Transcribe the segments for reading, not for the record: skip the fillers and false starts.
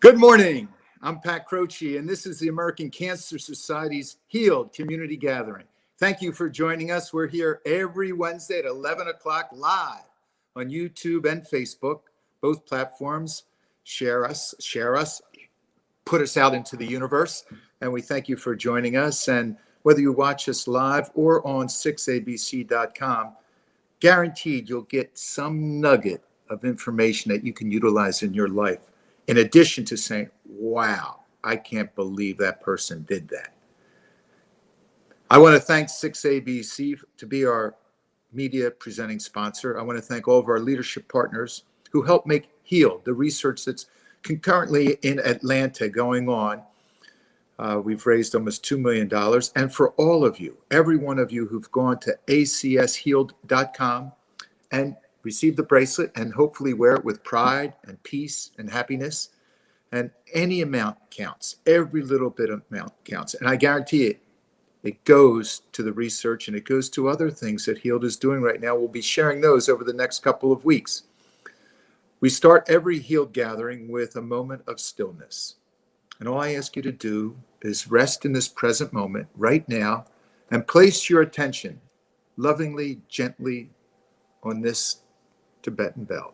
Good morning. I'm Pat Croce, and this is the American Cancer Society's Healed Community Gathering. Thank you for joining us. We're here every Wednesday at 11 o'clock live on YouTube and Facebook, both platforms. Share us, put us out into the universe, and we thank you for joining us. And whether you watch us live or on 6abc.com, guaranteed you'll get some nugget of information that you can utilize in your life, in addition to saying, wow, I can't believe that person did that. I want to thank 6ABC to be our media presenting sponsor. I want to thank all of our leadership partners who help make HEAL, the research that's concurrently in Atlanta going on. We've raised almost $2 million. And for all of you, every one of you who've gone to acshealed.com and receive the bracelet and hopefully wear it with pride and peace and happiness. And any amount counts. Every little bit of amount counts. And I guarantee it goes to the research and it goes to other things that HEALed is doing right now. We'll be sharing those over the next couple of weeks. We start every HEALed gathering with a moment of stillness. And all I ask you to do is rest in this present moment right now and place your attention lovingly, gently on this Tibetan bell.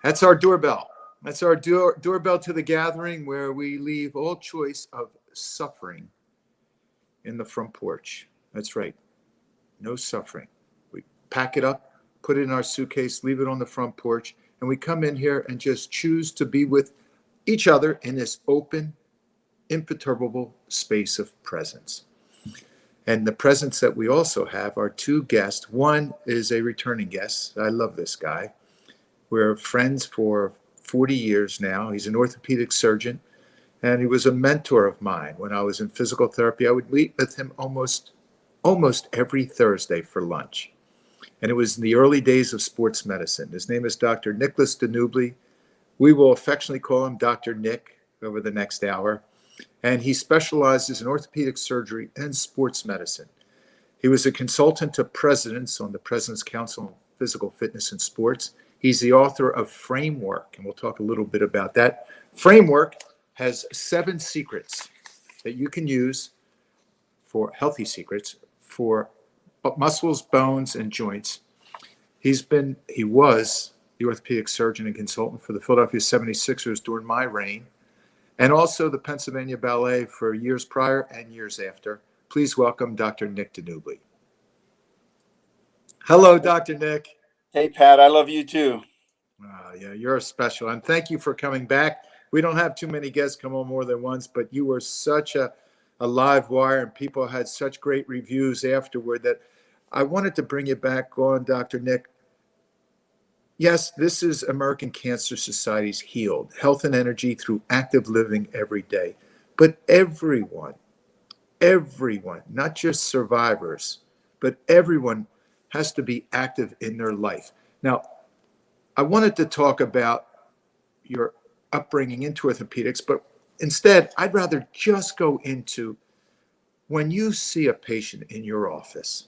That's our doorbell. That's our doorbell to the gathering, where we leave all choice of suffering in the front porch. That's right. No suffering. We pack it up, put it in our suitcase, leave it on the front porch, and we come in here and just choose to be with each other in this open, imperturbable space of presence. And the presence that we also have are two guests. One is a returning guest. I love this guy. We're friends for 40 years now. He's an orthopedic surgeon, and he was a mentor of mine when I was in physical therapy. I would meet with him almost every Thursday for lunch. And it was in the early days of sports medicine. His name is Dr. Nick Denugley. We will affectionately call him Dr. Nick over the next hour. And he specializes in orthopedic surgery and sports medicine. He was a consultant to presidents on the President's Council on Physical Fitness and Sports. He's the author of Framework, and we'll talk a little bit about that. Framework has 7 secrets that you can use for healthy secrets for muscles, bones, and joints. He was the orthopedic surgeon and consultant for the Philadelphia 76ers during my reign, and also the Pennsylvania Ballet for years prior and years after. Please welcome Dr. Nick Denugley. Hello, Dr. Nick. Hey, Pat, I love you too. Yeah, you're special. And thank you for coming back. We don't have too many guests come on more than once, but you were such a live wire, and people had such great reviews afterward that I wanted to bring you back on, Dr. Nick. Yes, this is American Cancer Society's HEALed, health and energy through active living every day. But everyone, not just survivors, but everyone has to be active in their life. Now, I wanted to talk about your upbringing into orthopedics, but instead, I'd rather just go into when you see a patient in your office,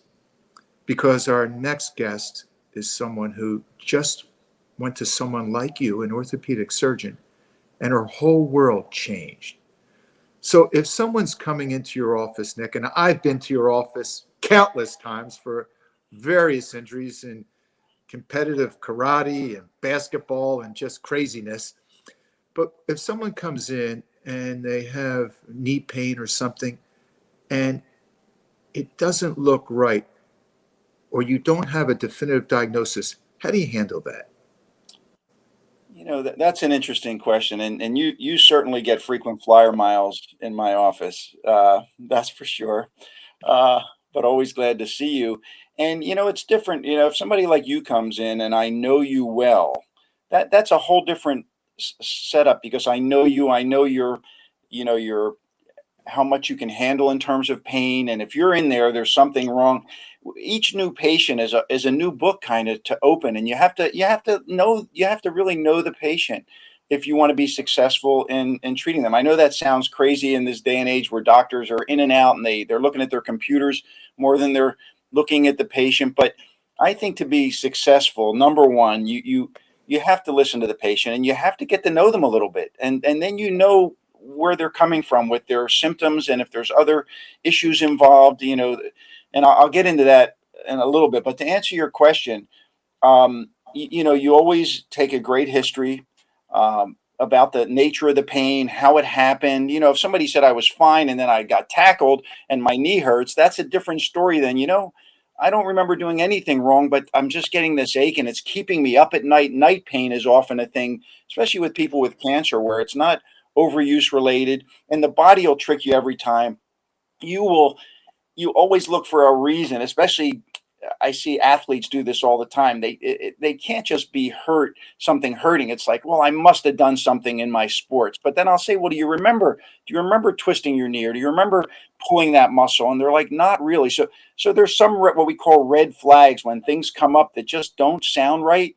because our next guest is someone who just went to someone like you, an orthopedic surgeon, and her whole world changed. So if someone's coming into your office, Nick, and I've been to your office countless times for various injuries in competitive karate and basketball and just craziness. But if someone comes in and they have knee pain or something and it doesn't look right, or you don't have a definitive diagnosis, how do you handle that? You know, that's an interesting question. And you certainly get frequent flyer miles in my office. That's for sure. But always glad to see you. And, you know, it's different. You know, if somebody like you comes in and I know you well, that's a whole different setup, because I know you, I know your how much you can handle in terms of pain. And if you're in there, there's something wrong. each new patient is a new book kind of to open, and you have to really know the patient if you want to be successful in treating them. I know that sounds crazy in this day and age where doctors are in and out and they're looking at their computers more than they're looking at the patient. But I think to be successful, number one, you have to listen to the patient and you have to get to know them a little bit. And then you know where they're coming from with their symptoms and if there's other issues involved, and I'll get into that in a little bit. But to answer your question, you always take a great history about the nature of the pain, how it happened. If somebody said I was fine and then I got tackled and my knee hurts, that's a different story than, I don't remember doing anything wrong, but I'm just getting this ache and it's keeping me up at night. Night pain is often a thing, especially with people with cancer, where it's not overuse related and the body will trick you every time. You always look for a reason, especially I see athletes do this all the time. They can't just be something hurting. It's like, well, I must have done something in my sports. But then I'll say, well, do you remember twisting your knee, or do you remember pulling that muscle? And they're like, not really. So there's some what we call red flags when things come up that just don't sound right.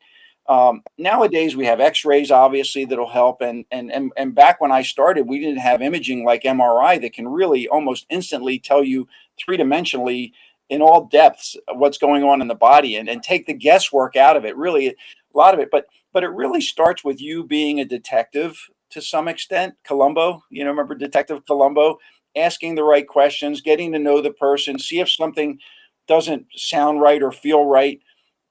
Nowadays we have x-rays, obviously, that'll help. And back when I started, we didn't have imaging like MRI that can really almost instantly tell you three-dimensionally in all depths what's going on in the body and take the guesswork out of it, really, a lot of it. But it really starts with you being a detective to some extent. Columbo, remember Detective Columbo, asking the right questions, getting to know the person, see if something doesn't sound right or feel right,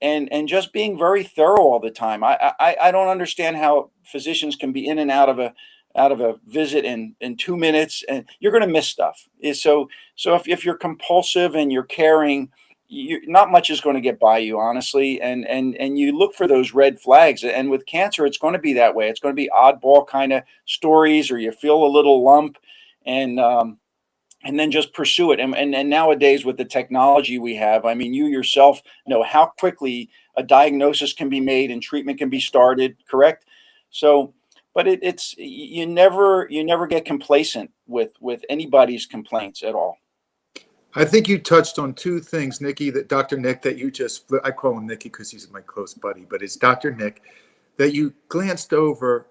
and just being very thorough all the time. I don't understand how physicians can be in and out of a visit in 2 minutes, and you're going to miss stuff. So if you're compulsive and you're caring, not much is going to get by you, honestly. And you look for those red flags. And with cancer, it's going to be that way. It's going to be oddball kind of stories, or you feel a little lump, and then just pursue it. And nowadays with the technology we have, I mean, you yourself know how quickly a diagnosis can be made and treatment can be started, correct? So, but it's you never get complacent with anybody's complaints at all. I think you touched on two things, Nikki, that Dr. Nick, that you I call him Nikki because he's my close buddy, but it's Dr. Nick, that you glanced over,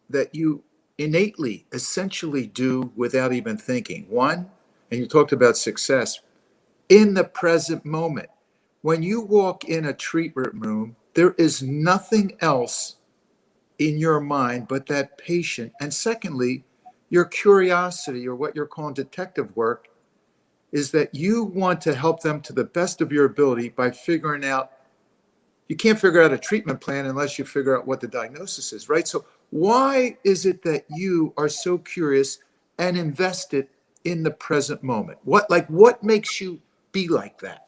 that you innately, essentially do without even thinking. One, and you talked about success, in the present moment. When you walk in a treatment room, there is nothing else in your mind but that patient. And secondly, your curiosity, or what you're calling detective work, is that you want to help them to the best of your ability by figuring out, you can't figure out a treatment plan unless you figure out what the diagnosis is, right? So why is it that you are so curious and invested in the present moment? What makes you be like that?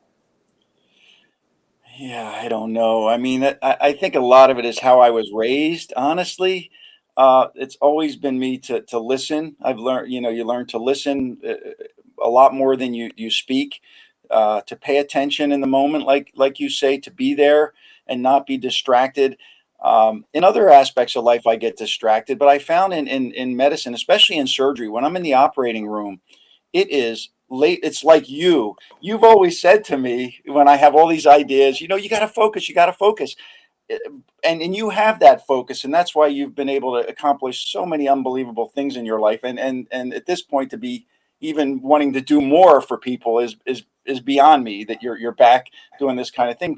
Yeah, I don't know. I mean, I think a lot of it is how I was raised, honestly. It's always been me to listen. I've learned, you learn to listen a lot more than you speak, to pay attention in the moment, like you say, to be there and not be distracted. In other aspects of life, I get distracted, but I found in medicine, especially in surgery, when I'm in the operating room, it is late. It's like you've always said to me when I have all these ideas, you got to focus, you got to focus. And you have that focus, and that's why you've been able to accomplish so many unbelievable things in your life. And at this point, to be even wanting to do more for people is beyond me, that you're back doing this kind of thing.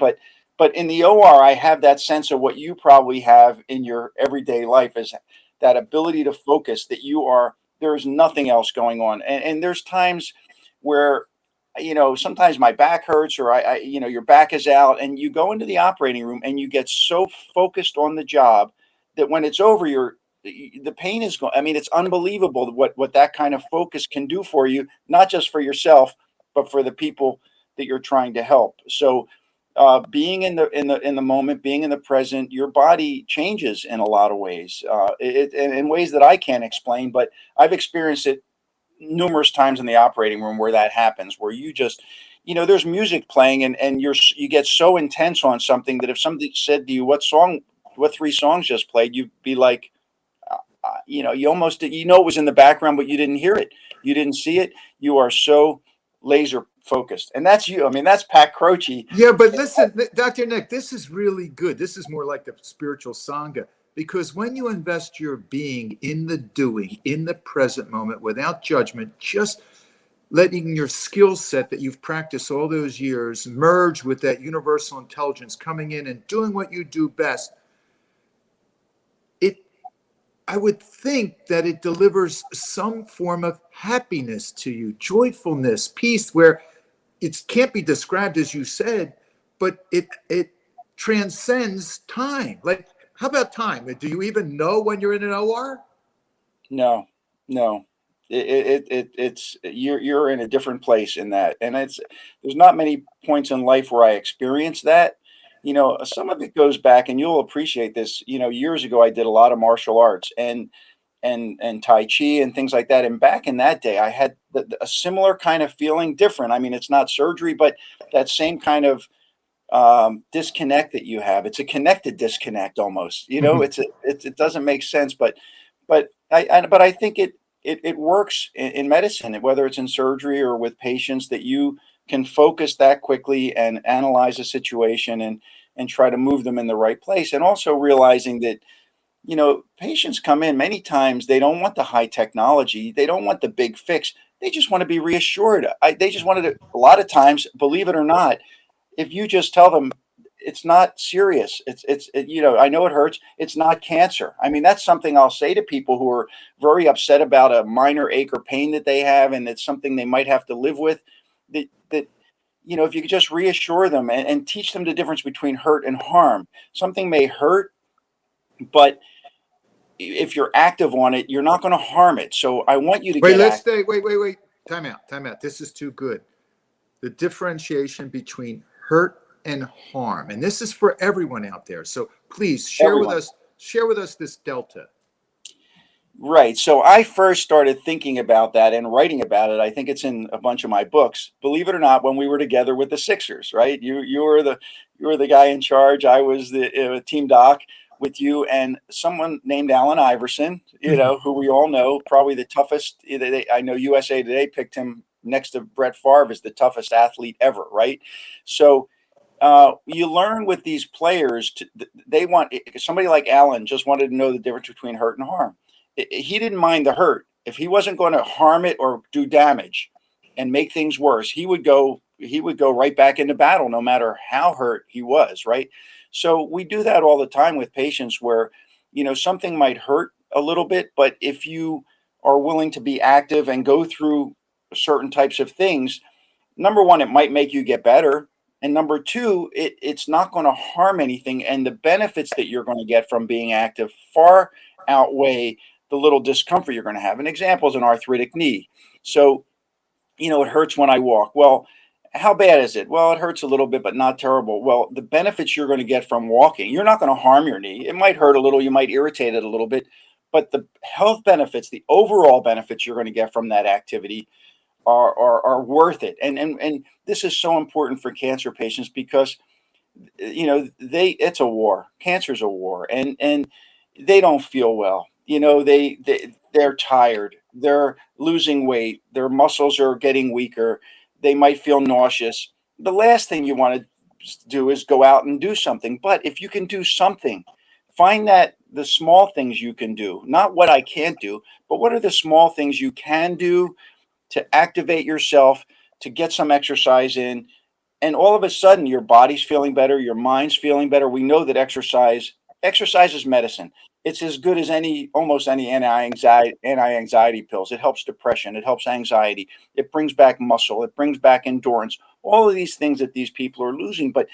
But in the OR, I have that sense of what you probably have in your everyday life, is that ability to focus, that there's nothing else going on. And there's times where, sometimes my back hurts, or your back is out, and you go into the operating room and you get so focused on the job that when it's over, the pain is gone. I mean, it's unbelievable what that kind of focus can do for you, not just for yourself, but for the people that you're trying to help. So, being in the moment, being in the present, your body changes in a lot of ways, in ways that I can't explain, but I've experienced it numerous times in the operating room where that happens, where you just, there's music playing, and you get so intense on something that if somebody said to you, what 3 songs just played, you'd be like, you almost, it was in the background, but you didn't hear it. You didn't see it. You are so laser focused. And that's you. I mean, that's Pat Croce. Yeah, but listen, Dr. Nick, this is really good. This is more like the spiritual Sangha, because when you invest your being in the doing, in the present moment, without judgment, just letting your skill set that you've practiced all those years merge with that universal intelligence, coming in and doing what you do best, I would think that it delivers some form of happiness to you, joyfulness, peace, where it can't be described as you said, but it transcends time. Like, how about time? Do you even know when you're in an OR? No, no. It's you're in a different place in that. And there's not many points in life where I experienced that. Some of it goes back, and you'll appreciate this. Years ago I did a lot of martial arts and Tai Chi and things like that. And back in that day, I had a similar kind of feeling, different. I mean, it's not surgery, but that same kind of disconnect that you have. It's a connected disconnect almost. It doesn't make sense, but I think it works in medicine, whether it's in surgery or with patients, that you can focus that quickly and analyze a situation and try to move them in the right place. And also realizing that, patients come in many times, they don't want the high technology. They don't want the big fix. They just want to be reassured. They just wanted to, a lot of times, believe it or not, if you just tell them it's not serious, I know it hurts, it's not cancer. I mean, that's something I'll say to people who are very upset about a minor ache or pain that they have, and it's something they might have to live with, that if you could just reassure them and teach them the difference between hurt and harm. Something may hurt, but if you're active on it, you're not going to harm it. So I want you to Wait, get let's active. stay. Wait. Time out. This is too good. The differentiation between hurt and harm. And this is for everyone out there. So please share with us this delta. Right. So I first started thinking about that and writing about it. I think it's in a bunch of my books. Believe it or not, when we were together with the Sixers, right? You were the guy in charge. I was the team doc with you, and someone named Allen Iverson, who we all know, probably the toughest. I know USA Today picked him next to Brett Favre as the toughest athlete ever, right? So you learn with these players, they want somebody like Allen just wanted to know the difference between hurt and harm. He didn't mind the hurt. If he wasn't going to harm it or do damage and make things worse, he would go right back into battle, no matter how hurt he was, right? So we do that all the time with patients where, something might hurt a little bit, but if you are willing to be active and go through certain types of things, number one, it might make you get better. And number two, it's not going to harm anything. And the benefits that you're going to get from being active far outweigh the little discomfort you're going to have. An example is an arthritic knee. So, it hurts when I walk. Well, how bad is it? Well, it hurts a little bit, but not terrible. Well, the benefits you're going to get from walking, you're not going to harm your knee. It might hurt a little. You might irritate it a little bit. But the health benefits, the overall benefits you're going to get from that activity are worth it. And this is so important for cancer patients because, it's a war. Cancer's a war. And they don't feel well. They're tired. They're losing weight. Their muscles are getting weaker. They might feel nauseous. The last thing you want to do is go out and do something. But if you can do something, find that the small things you can do, not what I can't do, but what are the small things you can do to activate yourself, to get some exercise in. And all of a sudden, your body's feeling better, your mind's feeling better. We know that exercise is medicine. It's as good as almost any anti-anxiety pills. It helps depression. It helps anxiety. It brings back muscle. It brings back endurance. All of these things that these people are losing, but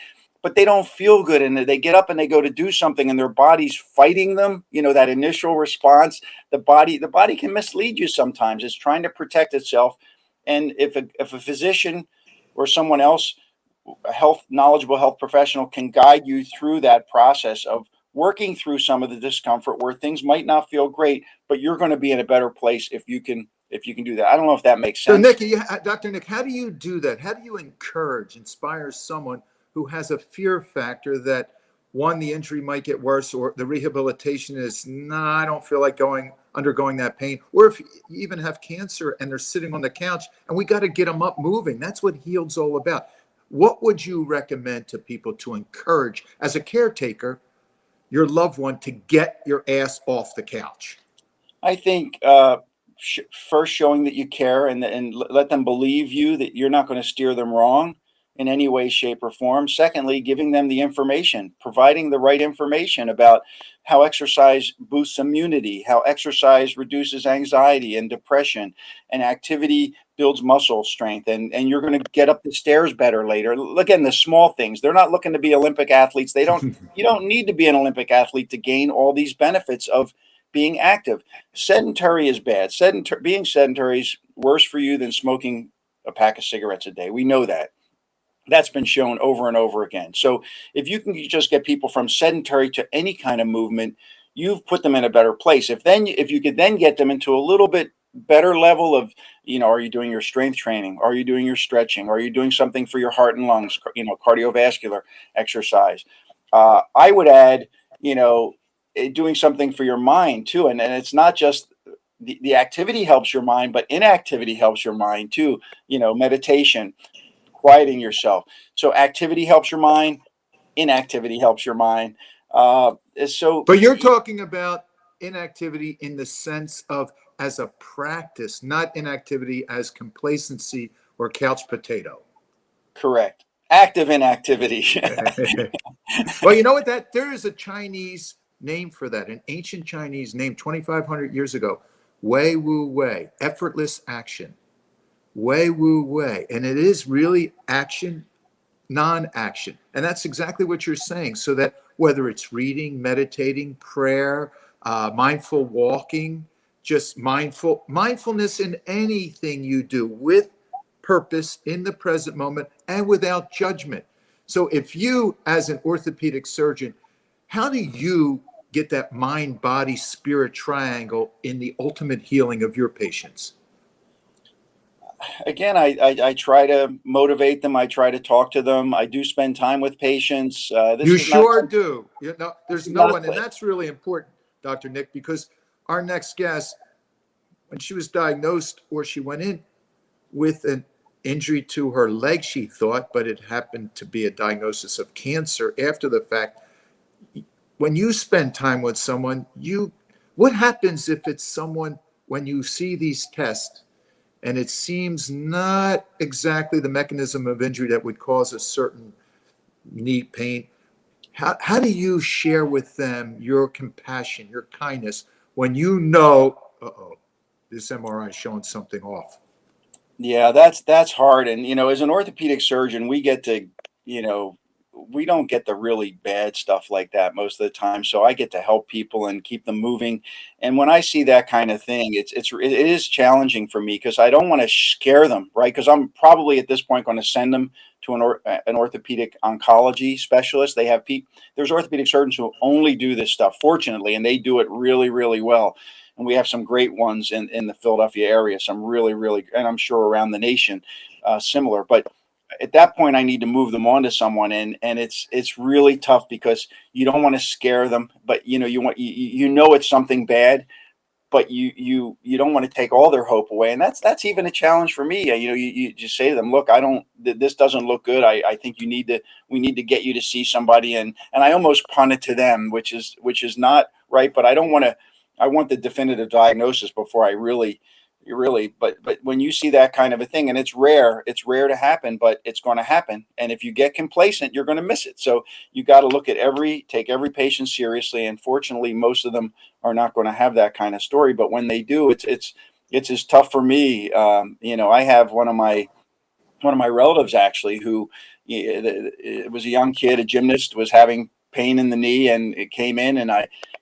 they don't feel good. And they get up and they go to do something and their body's fighting them. That initial response, the body can mislead you sometimes. It's trying to protect itself. And if a physician or someone else, a knowledgeable health professional, can guide you through that process of working through some of the discomfort where things might not feel great, but you're going to be in a better place if you can do that. I don't know if that makes sense. So Nick, Dr. Nick, how do you do that? How do you inspire someone who has a fear factor that, one, the injury might get worse, or the rehabilitation is, I don't feel like going undergoing that pain, or if you even have cancer and they're sitting on the couch, and we got to get them up moving. That's what Healed's all about. What would you recommend to people to encourage, as a caretaker, your loved one to get your ass off the couch? I think first showing that you care, and let them believe you, that you're not going to steer them wrong in any way, shape, or form. Secondly, giving them the information, providing the right information about how exercise boosts immunity, how exercise reduces anxiety and depression, and activity builds muscle strength, and you're going to get up the stairs better later. Again, the small things. They're not looking to be Olympic athletes. You don't need to be an Olympic athlete to gain all these benefits of being active. Sedentary is bad. Being sedentary is worse for you than smoking a pack of cigarettes a day. We know that. That's been shown over and over again. So if you can just get people from sedentary to any kind of movement, you've put them in a better place. If you could then get them into a little bit better level of, are you doing your strength training? Are you doing your stretching? Are you doing something for your heart and lungs? Cardiovascular exercise. I would add, doing something for your mind too. And it's not just the activity helps your mind, but inactivity helps your mind too. Meditation, quieting yourself. So activity helps your mind, inactivity helps your mind. But you're talking about inactivity in the sense of as a practice, not inactivity as complacency or couch potato. Correct. Active inactivity. Well, you know what? There is a Chinese name for that, an ancient Chinese name 2,500 years ago. Wei Wu Wei, effortless action. Wei Wu Wei. And it is really action, non-action. And that's exactly what you're saying. So that whether it's reading, meditating, prayer, mindful walking, just mindfulness in anything you do with purpose in the present moment and without judgment. So if you, as an orthopedic surgeon, how do you get that mind, body, spirit triangle in the ultimate healing of your patients? Again, I try to motivate them. I try to talk to them. I do spend time with patients. You sure do. There's no one, and that's really important, Dr. Nick, because our next guest, when she was diagnosed or she went in with an injury to her leg, she thought, but it happened to be a diagnosis of cancer after the fact. When you spend time with someone, what happens if it's someone, when you see these tests and it seems not exactly the mechanism of injury that would cause a certain knee pain, how do you share with them your compassion, your kindness, when this MRI is showing something off? Yeah, that's hard. And, as an orthopedic surgeon, we get to, we don't get the really bad stuff like that most of the time. So I get to help people and keep them moving. And when I see that kind of thing, it is challenging for me because I don't want to scare them, right? Because I'm probably at this point going to send them to an orthopedic oncology specialist. There's orthopedic surgeons who only do this stuff, fortunately, and they do it really, really well. And we have some great ones in the Philadelphia area, some really, really, and I'm sure around the nation, similar. But at that point, I need to move them on to someone, and it's really tough because you don't want to scare them, but it's something bad, but you don't want to take all their hope away, and that's even a challenge for me. You just say to them, look, this doesn't look good. I think we need to get you to see somebody, and I almost punt it to them, which is not right, but I don't want to. I want the definitive diagnosis before I really, but when you see that kind of a thing, and it's rare to happen, but it's going to happen. And if you get complacent, you're going to miss it. So you got to take every patient seriously. And fortunately, most of them are not going to have that kind of story. But when they do, it's as tough for me. I have one of my relatives actually who it was a young kid, a gymnast, was having pain in the knee, and it came in, and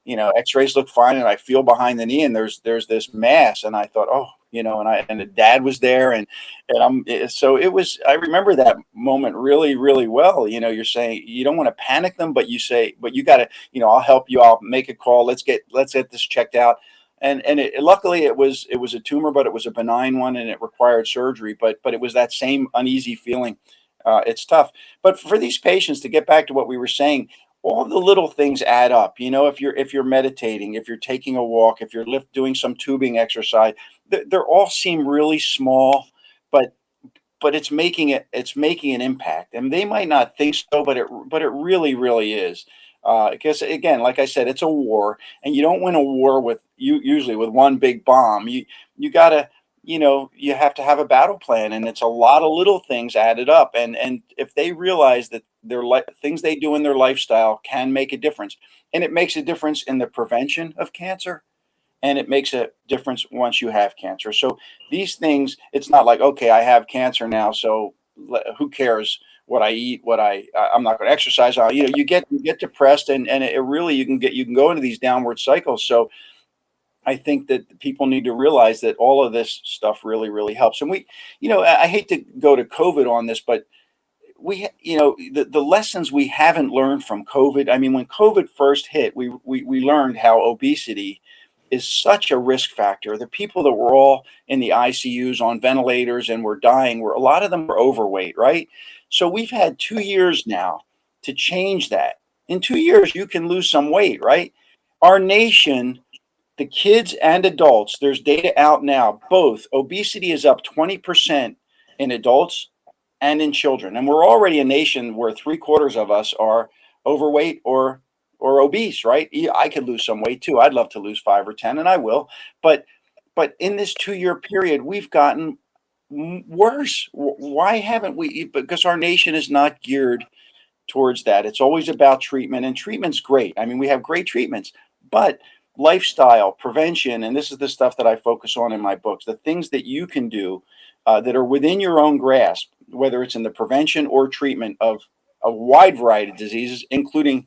x-rays look fine, and I feel behind the knee, and there's this mass, and I thought, and the dad was there, and I remember that moment really, really well. You're saying you don't want to panic them, but you got to, I'll help you, I'll make a call, let's get this checked out. And luckily it was a tumor, but it was a benign one, and it required surgery, but it was that same uneasy feeling. It's tough. But for these patients, to get back to what we were saying, all the little things add up. You know, if you're meditating, if you're taking a walk, if you're doing some tubing exercise, they're all seem really small, but it's making an impact, and they might not think so, but it really is. Because again, like I said, it's a war, and you don't win a war with usually with one big bomb. You gotta, you know, you have to have a battle plan, and it's a lot of little things added up. And if they realize that things they do in their lifestyle can make a difference, and it makes a difference in the prevention of cancer, and it makes a difference once you have cancer. So these things, it's not like, okay, I have cancer now, so who cares what I eat, I'm not going to exercise. You know, you get depressed, and it really, you can go into these downward cycles. So I think that people need to realize that all of this stuff really helps. And you know, I hate to go to COVID on this, but you know, the lessons we haven't learned from COVID. I mean, when COVID first hit, we learned how obesity is such a risk factor. The people that were all in the ICUs on ventilators and were dying, a lot of them were overweight, right? So we've had 2 years now to change that. In 2 years, you can lose some weight, right? Our nation, the kids and adults, there's data out now, both obesity is up 20% in adults and in children. And we're already a nation where 3/4 of us are overweight or obese, right? I could lose some weight too. I'd love to lose 5 or 10, and I will. But in this 2-year period, we've gotten worse. Why haven't we? Because our nation is not geared towards that. It's always about treatment, and treatment's great. I mean, we have great treatments, but lifestyle, prevention, and this is the stuff that I focus on in my books, the things that you can do that are within your own grasp, whether it's in the prevention or treatment of a wide variety of diseases, including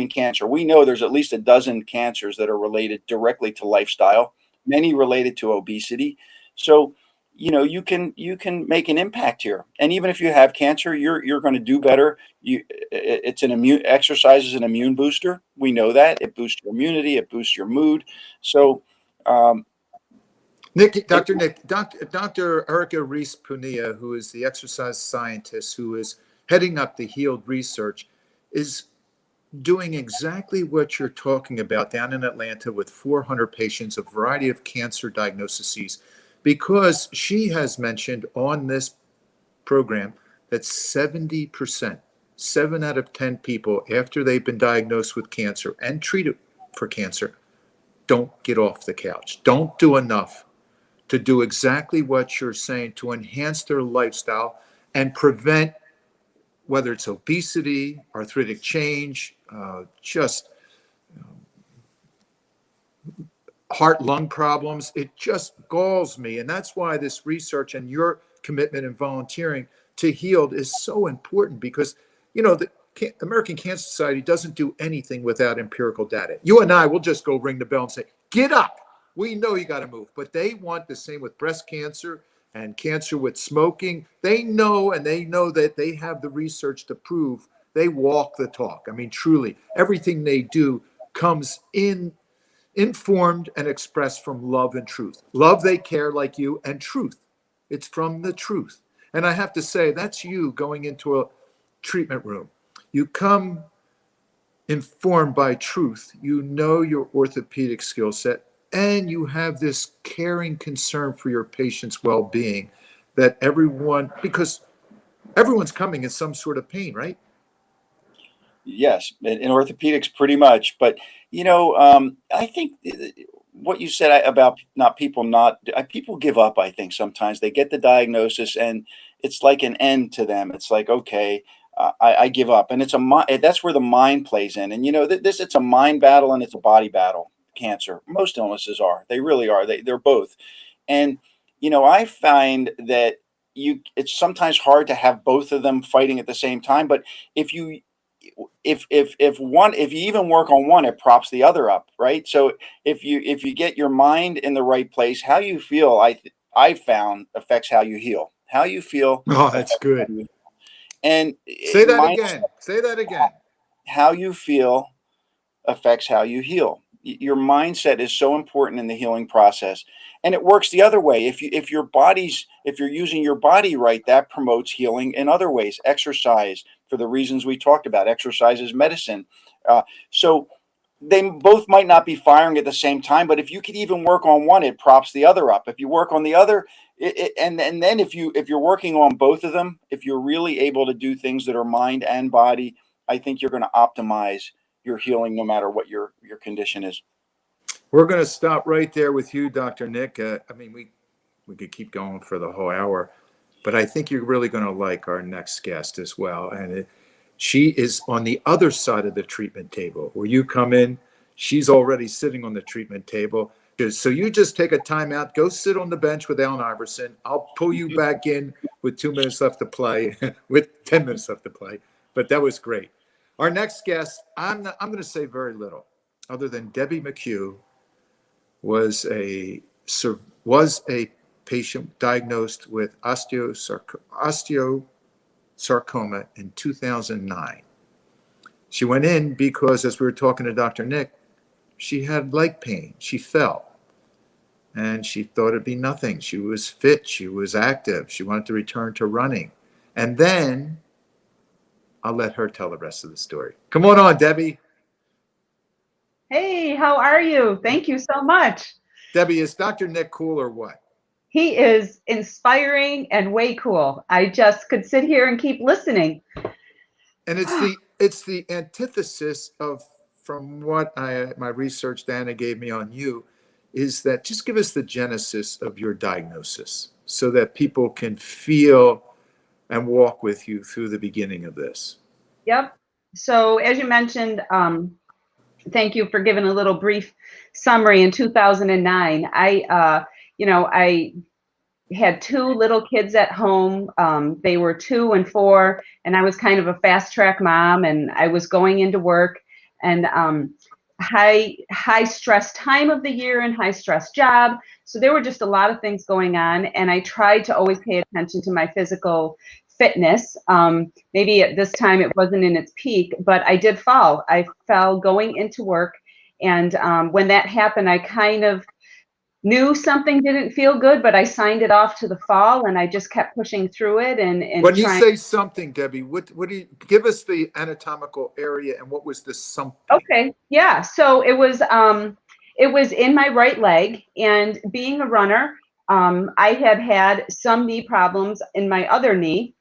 cancer. We know there's at least a dozen cancers that are related directly to lifestyle, many related to obesity. So, you know, you can make an impact here. And even if you have cancer, you're going to do better. It's an exercise is an immune booster. We know that it boosts your immunity, it boosts your mood. So, Dr. Erica Reese Punia, who is the exercise scientist who is heading up the HEALED research, is doing exactly what you're talking about down in Atlanta with 400 patients, a variety of cancer diagnoses, because she has mentioned on this program that 70%, 7 out of 10 people, after they've been diagnosed with cancer and treated for cancer, don't get off the couch, don't do enough to do exactly what you're saying to enhance their lifestyle and prevent, whether it's obesity, arthritic change, just heart, lung problems. It just galls me. And that's why this research and your commitment and volunteering to HEALED is so important, because, you know, the American Cancer Society doesn't do anything without empirical data. You and I will just go ring the bell and say, get up. We know you got to move. But they want the same with breast cancer and cancer with smoking. They know, and they know that they have the research to prove they walk the talk. I mean, truly, everything they do comes informed and expressed from love and truth. Love, they care like you, and truth. It's from the truth. And I have to say, that's you going into a treatment room. You come informed by truth. You know your orthopedic skill set, and you have this caring concern for your patient's well-being, that because everyone's coming in some sort of pain, right? Yes, in orthopedics, pretty much. But you know, I think what you said about people give up. I think sometimes they get the diagnosis and it's like an end to them. It's like, okay, I give up, and that's where the mind plays in. And you know, it's a mind battle and it's a body battle. Cancer, most illnesses are. They really are. They're both. And you know, I find that it's sometimes hard to have both of them fighting at the same time. But if you if you even work on one, it props the other up, right? So if you get your mind in the right place, how you feel, I found, affects how you heal. How you feel. Oh, that's good. And say that again. Say that again. How you feel affects how you heal. your mindset is so important in the healing process. And it works the other way. If you're using your body right, that promotes healing in other ways. Exercise, for the reasons we talked about. Exercise is medicine. So they both might not be firing at the same time, but if you could even work on one, it props the other up. If you work on the other, and then if you're working on both of them, if you're really able to do things that are mind and body, I think you're going to optimize your healing no matter what your condition is. We're going to stop right there with you, Dr. Nick. I mean, we could keep going for the whole hour, but I think you're really going to like our next guest as well. And she is on the other side of the treatment table. Where you come in, she's already sitting on the treatment table. So you just take a timeout, go sit on the bench with Allen Iverson. I'll pull you back in with 2 minutes left to play, with 10 minutes left to play. But that was great. Our next guest, I'm going to say very little, other than Debbie McCue was a patient diagnosed with osteosarcoma in 2009. She went in because, as we were talking to Dr. Nick, she had leg pain. She fell. And she thought it'd be nothing. She was fit. She was active. She wanted to return to running. And then I'll let her tell the rest of the story. Come on, Debbie. Hey, how are you? Thank you so much. Debbie, is Dr. Nick cool or what? He is inspiring and way cool. I just could sit here and keep listening. And it's the antithesis of, from what my research Dana gave me on you, is that just give us the genesis of your diagnosis so that people can feel and walk with you through the beginning of this. Yep. So as you mentioned, thank you for giving a little brief summary. In 2009, I had 2 little kids at home. They were 2 and 4, and I was kind of a fast track mom, and I was going into work, and high stress time of the year and high stress job. So there were just a lot of things going on, and I tried to always pay attention to my physical fitness. Maybe at this time it wasn't in its peak, but I did fall. I fell going into work, and when that happened, I kind of knew something didn't feel good, but I signed it off to the fall, and I just kept pushing through it. And when you say something, Debbie, what do you give us the anatomical area and what was the something? Okay, yeah. So it was in my right leg, and being a runner, I had some knee problems in my other knee.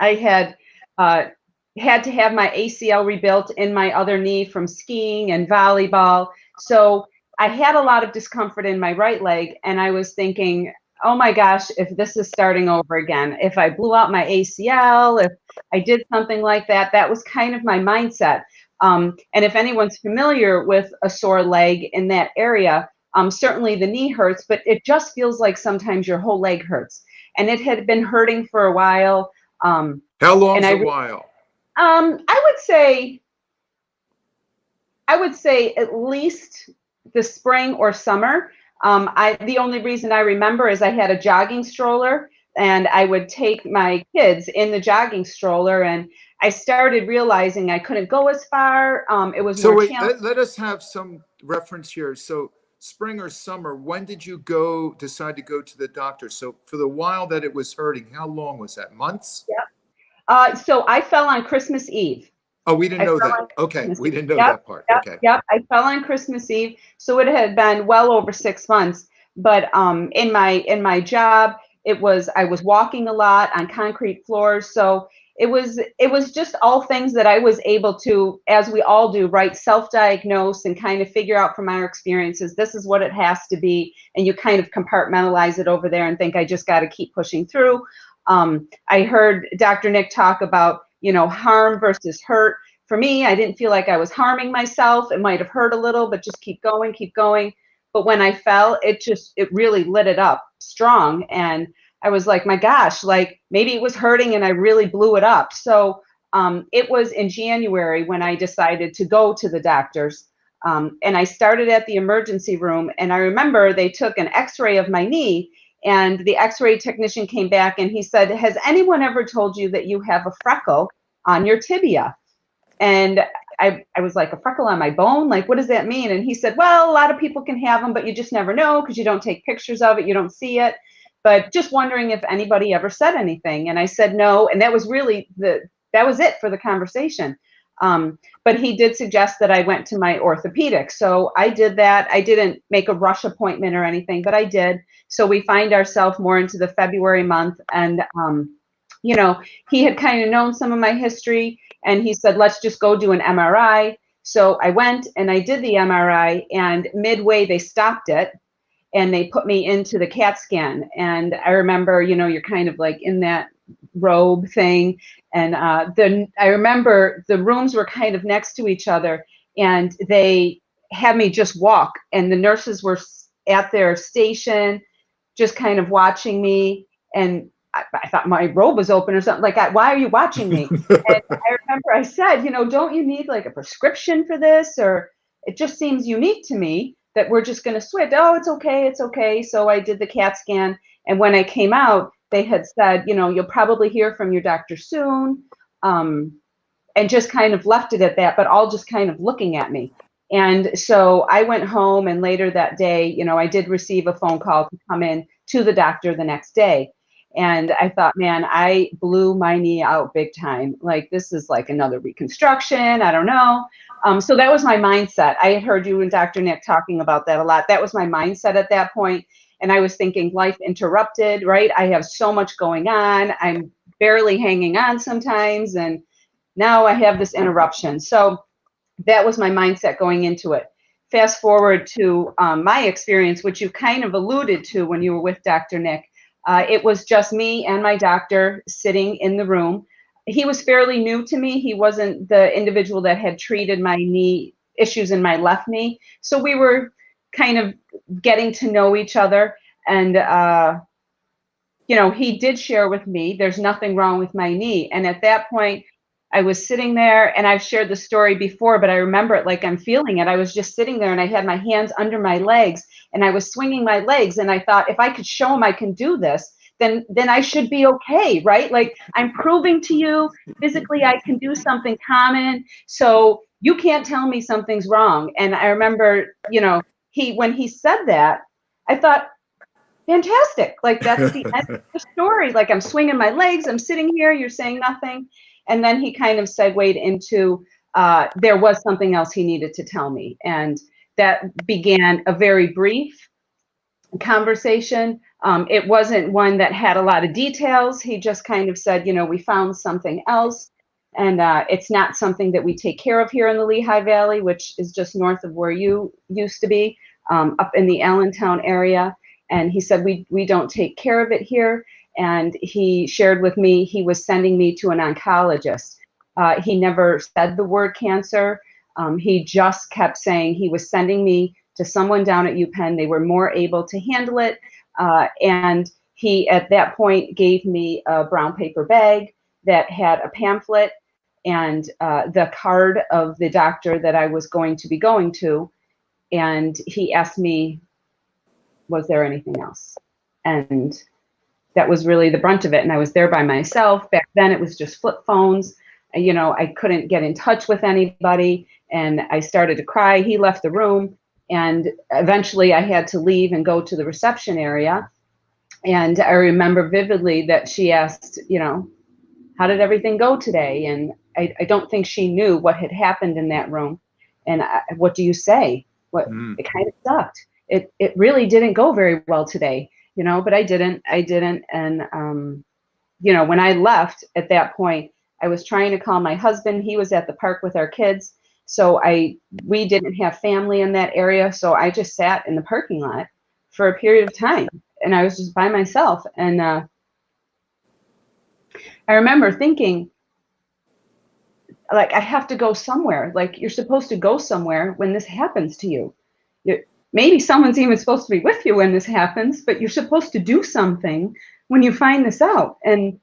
I had to have my ACL rebuilt in my other knee from skiing and volleyball. So I had a lot of discomfort in my right leg, and I was thinking, oh my gosh, if this is starting over again, if I blew out my ACL, if I did something like that, that was kind of my mindset. And if anyone's familiar with a sore leg in that area, certainly the knee hurts, but it just feels like sometimes your whole leg hurts. And it had been hurting for a while. How long is a while? I would say at least the spring or summer. The only reason I remember is I had a jogging stroller, and I would take my kids in the jogging stroller, and I started realizing I couldn't go as far. It was so more wait, challenging. let us have some reference here. So spring or summer, when did you decide to go to the doctor? So for the while that it was hurting, how long was that? Months? Yeah. So I fell on Christmas Eve. Oh, we didn't know that. Okay, we didn't know Yep, that part. Yep, Okay. Yep, I fell on Christmas Eve, so it had been well over 6 months. But in my job, I was walking a lot on concrete floors, so it was just all things that I was able to, as we all do, right, self-diagnose and kind of figure out from our experiences, this is what it has to be, and you kind of compartmentalize it over there and think, I just got to keep pushing through. I heard Dr. Nick talk about, harm versus hurt. For me, I didn't feel like I was harming myself. It might have hurt a little, but just keep going, keep going. But when I fell, it really lit it up strong. And I was like, my gosh, like maybe it was hurting and I really blew it up. So it was in January when I decided to go to the doctors. And I started at the emergency room. And I remember they took an x-ray of my knee, and the x-ray technician came back and he said, has anyone ever told you that you have a freckle on your tibia? And I was like, a freckle on my bone? Like, what does that mean? And he said, well, a lot of people can have them, but you just never know because you don't take pictures of it. You don't see it. But just wondering if anybody ever said anything. And I said no. And that was really that was it for the conversation. But he did suggest that I went to my orthopedic. So I did that. I didn't make a rush appointment or anything, but I did. So we find ourselves more into the February month. And, you know, he had kind of known some of my history, and he said, let's just go do an MRI. So I went and I did the MRI, and midway they stopped it and they put me into the CAT scan. And I remember, you know, you're kind of like in that robe thing. And I remember the rooms were kind of next to each other, and they had me just walk, and the nurses were at their station just kind of watching me. And I thought my robe was open or something. Like, why are you watching me? And I remember I said, you know, don't you need like a prescription for this? Or it just seems unique to me that we're just going to switch. Oh, it's okay. It's okay. So I did the CAT scan. And when I came out, they had said, you know, you'll probably hear from your doctor soon. And just kind of left it at that, but all just kind of looking at me. And so I went home, and later that day, you know, I did receive a phone call to come in to the doctor the next day. And I thought, man, I blew my knee out big time. Like, this is like another reconstruction. I don't know. So that was my mindset. I had heard you and Dr. Nick talking about that a lot. That was my mindset at that point. And I was thinking, life interrupted, right? I have so much going on. I'm barely hanging on sometimes. And now I have this interruption. So that was my mindset going into it. Fast forward to my experience, which you kind of alluded to when you were with Dr. Nick. It was just me and my doctor sitting in the room. He was fairly new to me. He wasn't the individual that had treated my knee issues in my left knee. So we were kind of getting to know each other. And, you know, he did share with me, there's nothing wrong with my knee. And at that point, I was sitting there, and I've shared the story before, but I remember it like I'm feeling it. I was just sitting there, and I had my hands under my legs, and I was swinging my legs, and I thought, if I could show him I can do this, then I should be okay, right? Like, I'm proving to you physically I can do something common, so you can't tell me something's wrong. And I remember, you know, when he said that, I thought, fantastic. Like, that's the end of the story. Like, I'm swinging my legs, I'm sitting here, you're saying nothing. And then he kind of segued into there was something else he needed to tell me. And that began a very brief conversation. It wasn't one that had a lot of details. He just kind of said, you know, we found something else. And it's not something that we take care of here in the Lehigh Valley, which is just north of where you used to be, up in the Allentown area. And he said, we don't take care of it here. And he shared with me he was sending me to an oncologist. He never said the word cancer. He just kept saying he was sending me to someone down at UPenn. They were more able to handle it. And he, at that point, gave me a brown paper bag that had a pamphlet and the card of the doctor that I was going to be going to. And he asked me, was there anything else? And that was really the brunt of it. And I was there by myself. Back then it was just flip phones. You know, I couldn't get in touch with anybody, and I started to cry. He left the room, and eventually I had to leave and go to the reception area. And I remember vividly that she asked, you know, how did everything go today? And I don't think she knew what had happened in that room. And what do you say? It kind of sucked. It really didn't go very well today. You know, but I didn't. And, you know, when I left at that point, I was trying to call my husband. He was at the park with our kids. So we didn't have family in that area. So I just sat in the parking lot for a period of time, and I was just by myself. And I remember thinking, like, I have to go somewhere. Like, you're supposed to go somewhere when this happens to you. Maybe someone's even supposed to be with you when this happens, but you're supposed to do something when you find this out. And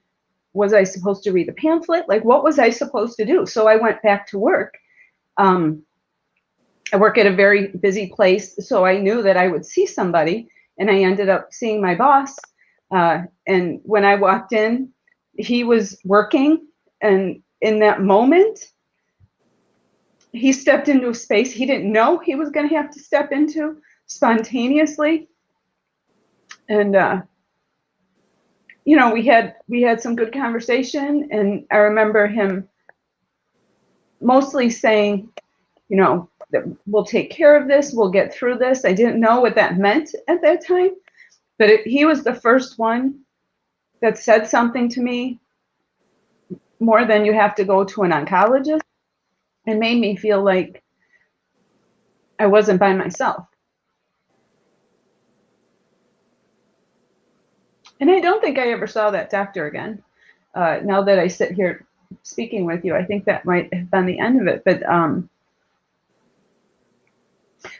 was I supposed to read the pamphlet? Like, what was I supposed to do? So I went back to work. I work at a very busy place, so I knew that I would see somebody, and I ended up seeing my boss. And when I walked in, he was working, and in that moment, he stepped into a space he didn't know he was going to have to step into spontaneously. And, you know, we had some good conversation, and I remember him mostly saying, you know, that we'll take care of this, we'll get through this. I didn't know what that meant at that time, but he was the first one that said something to me more than you have to go to an oncologist, and made me feel like I wasn't by myself. And I don't think I ever saw that doctor again. Now that I sit here speaking with you, I think that might have been the end of it. But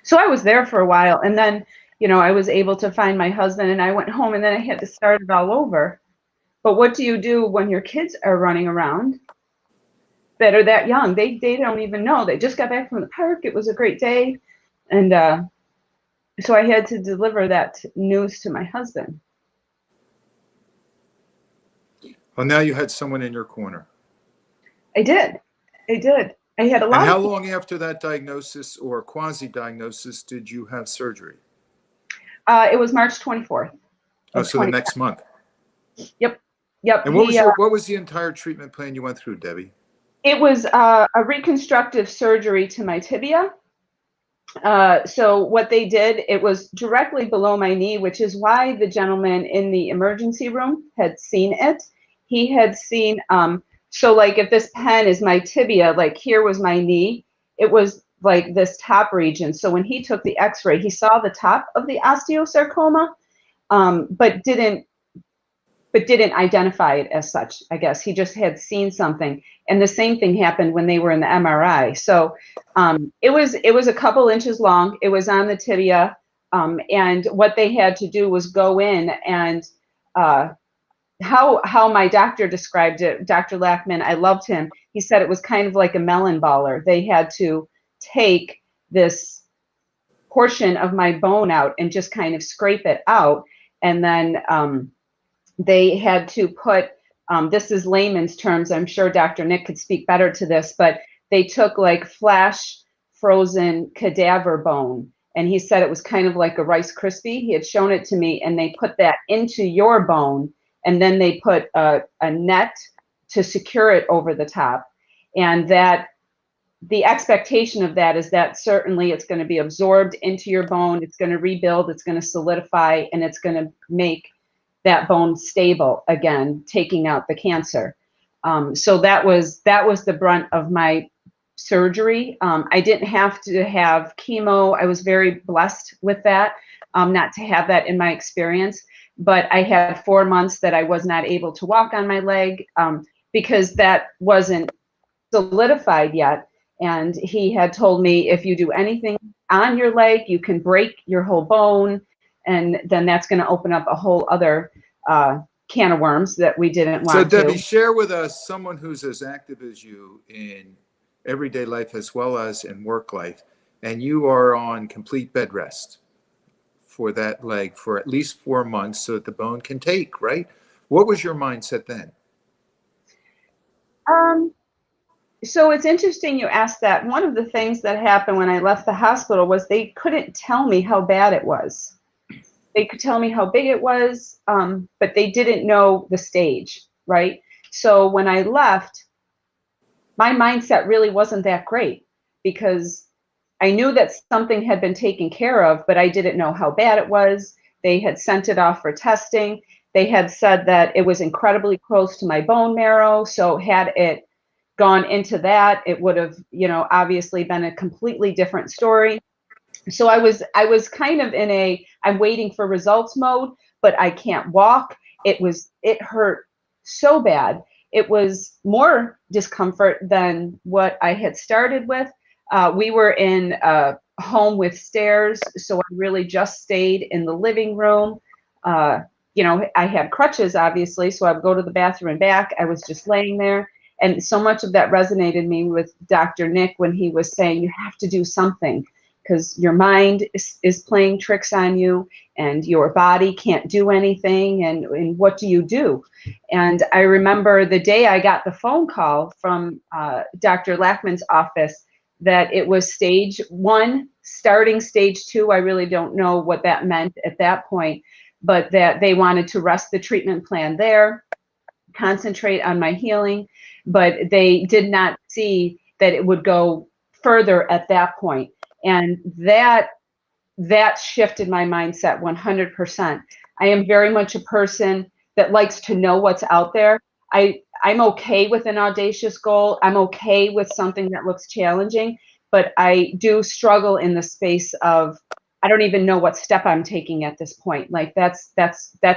so I was there for a while, and then, you know, I was able to find my husband, and I went home, and then I had to start it all over. But what do you do when your kids are running around that are that young? They don't even know. They just got back from the park. It was a great day. And so I had to deliver that news to my husband. Well, now you had someone in your corner. I did. I had a lot. And how long after that diagnosis or quasi-diagnosis did you have surgery? It was March 24th. Oh, so the next month. Yep. And what was the entire treatment plan you went through, Debbie? It was a reconstructive surgery to my tibia. So what they did, it was directly below my knee, which is why the gentleman in the emergency room had seen it. He had seen, so like if this pen is my tibia, like here was my knee, it was like this top region. So when he took the x-ray, he saw the top of the osteosarcoma, but didn't identify it as such, I guess. He just had seen something. And the same thing happened when they were in the MRI. So it was a couple inches long. It was on the tibia. And what they had to do was go in and how my doctor described it, Dr. Lackman, I loved him. He said it was kind of like a melon baller. They had to take this portion of my bone out and just kind of scrape it out. And then they had to put, this is layman's terms, I'm sure Dr. Nick could speak better to this, but they took like flash frozen cadaver bone. And he said it was kind of like a Rice Krispie. He had shown it to me, and they put that into your bone, and then they put a net to secure it over the top. And that the expectation of that is that certainly it's going to be absorbed into your bone, it's going to rebuild, it's going to solidify, and it's going to make that bone stable again, taking out the cancer. So that was the brunt of my surgery. I didn't have to have chemo. I was very blessed with that, not to have that in my experience. But I had 4 months that I was not able to walk on my leg because that wasn't solidified yet. And he had told me, if you do anything on your leg, you can break your whole bone. And then that's going to open up a whole other can of worms that we didn't want to. So Debbie, share with us someone who's as active as you in everyday life as well as in work life, and you are on complete bed rest for that leg for at least 4 months so that the bone can take, right? What was your mindset then? So it's interesting you asked that. One of the things that happened when I left the hospital was they couldn't tell me how bad it was. They could tell me how big it was, but they didn't know the stage, right? So when I left, my mindset really wasn't that great because I knew that something had been taken care of, but I didn't know how bad it was. They had sent it off for testing. They had said that it was incredibly close to my bone marrow. So had it gone into that, it would have, you know, obviously been a completely different story. So I was kind of in a I'm waiting for results mode, but I can't walk. It hurt so bad. It was more discomfort than what I had started with. We were in a home with stairs, so I really just stayed in the living room. You know, I had crutches, obviously, so I would go to the bathroom and back. I was just laying there. And so much of that resonated me with Dr. Nick when he was saying, you have to do something because your mind is playing tricks on you and your body can't do anything. And what do you do? And I remember the day I got the phone call from Dr. Lackman's office, that it was stage 1, starting stage 2. I really don't know what that meant at that point, but that they wanted to rest the treatment plan there, concentrate on my healing, but they did not see that it would go further at that point. And that shifted my mindset 100%. I am very much a person that likes to know what's out there. I'm okay with an audacious goal. I'm okay with something that looks challenging, but I do struggle in the space of, I don't even know what step I'm taking at this point. Like that's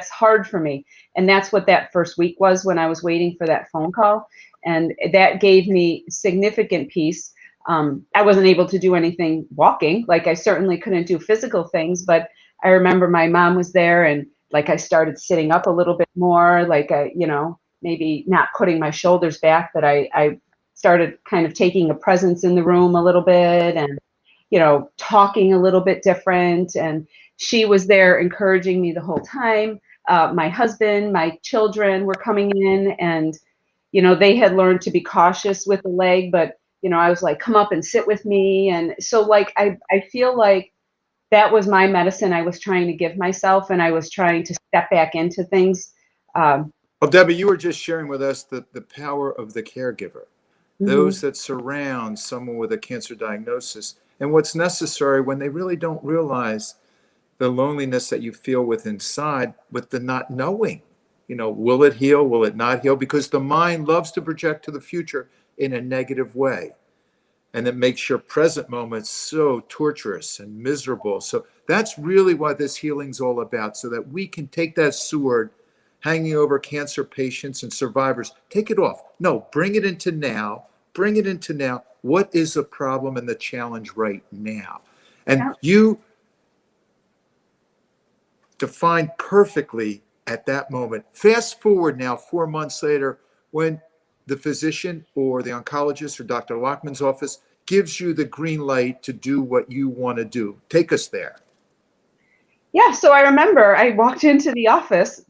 hard for me. And that's what that first week was when I was waiting for that phone call. And that gave me significant peace. I wasn't able to do anything walking. Like I certainly couldn't do physical things, but I remember my mom was there and like I started sitting up a little bit more, like maybe not putting my shoulders back, but I started kind of taking a presence in the room a little bit and, talking a little bit different. And she was there encouraging me the whole time. My husband, my children were coming in and, they had learned to be cautious with the leg, but, I was like, come up and sit with me. And so like, I feel like that was my medicine I was trying to give myself, and I was trying to step back into things. Well, Debbie, you were just sharing with us the power of the caregiver, those that surround someone with a cancer diagnosis, and what's necessary when they really don't realize the loneliness that you feel with inside, with the not knowing, will it heal? Will it not heal? Because the mind loves to project to the future in a negative way. And it makes your present moments so torturous and miserable. So that's really what this healing's all about, so that we can take that sword hanging over cancer patients and survivors, take it off. No, bring it into now. Bring it into now. What is the problem and the challenge right now? And you defined perfectly at that moment. Fast forward now 4 months later, when the physician or the oncologist or Dr. Lockman's office gives you the green light to do what you want to do. Take us there. Yeah, so I remember I walked into the office